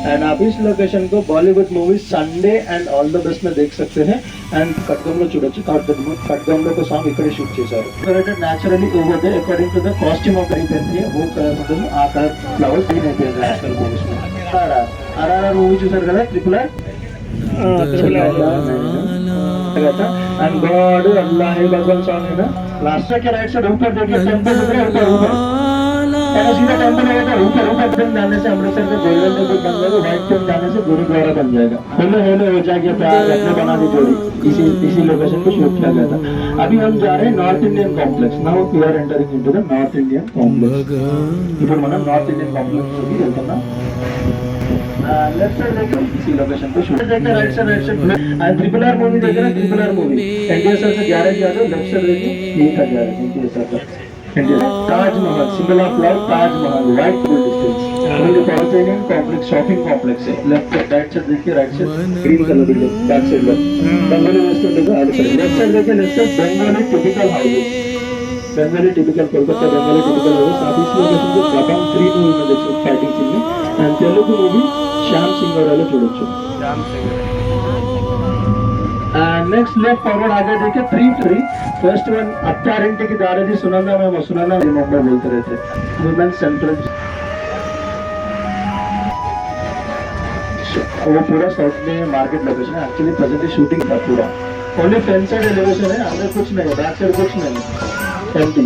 And आप इस location को Bollywood movie Sunday and all the best में देख सकते हैं एंड कटगमलो చూడొచ్చు कटगमलो को सॉन्ग इकडे शूट చేశారు created naturally over they according to the costume of repent वो मतलब ఆ కలర్ ఫ్లవర్స్ గ్రీన్ అయిపోయింది నేచురల్ మూవీస్ में आरआरआर मूवी చూశారు కదా ట్రిపుల్ आर एंड गॉड अल्लाह है भगवान सॉन्ग है ना लास्ट के राइट साइड ऊपर देखिए टेंपल दिख रहा है ऊपर सीधा टेंपल है तो ऊपर ऊपर जाने से अमृतसर का गोल्डन टेंपल बन जाएगा, व्हाइट टेंपल जाने से गुरुद्वारा बन जाएगा। हेलो हेलो हो जाएगा प्यार अपने बना दी जोड़ी इसी लोकेशन पे शूट किया गया था। अभी हम जा रहे हैं north Indian complex. Now we are entering into the north Indian complex. ఇప్పుడు మనం నార్త్ ఇండియన్ కాంప్లెక్స్ కి వెళ్తున్నాం। लेफ्ट साइड देखो इसी लोकेशन पे शूट देखते right side and triple R movie देख रहे हैं। Triple R movie NTR sir से गैरेज जा रहे लेफ्ट साइड देखिए यही का गैरेज एनटीआर सर का Taj Mahal symbol of love Taj Mahal right full distance north Indian complex shopping complex है। लेफ्ट राइट साइड देखिए right side green colour building back side में बंगाली रेस्टोरेंट है। लेफ्ट साइड देखिए left side Bengali typical houses Bengali typical Kolkata Bengali typical house. आप इस location को दबंग 3 movie में देख सकते फाइटिंग सीन में एंड तेलुगु मूवी श्याम सिंह वाला చూడొచ్చు। Shyam Singh next left forward आगे देखिए 3 फर्स्ट वन अत्तारिंटी की दारेदी सुनंदा में सुनंदा मुंबई बोलते रहते वुमेन सेंट्रल वो पूरा साउथ में मार्केट लोकेशन है। एक्चुअली प्रेजेंटली शूटिंग था पूरा ओनली फ्रंट साइड एलिवेशन है अंदर कुछ नहीं बैक साइड कुछ नहीं एम्प्टी।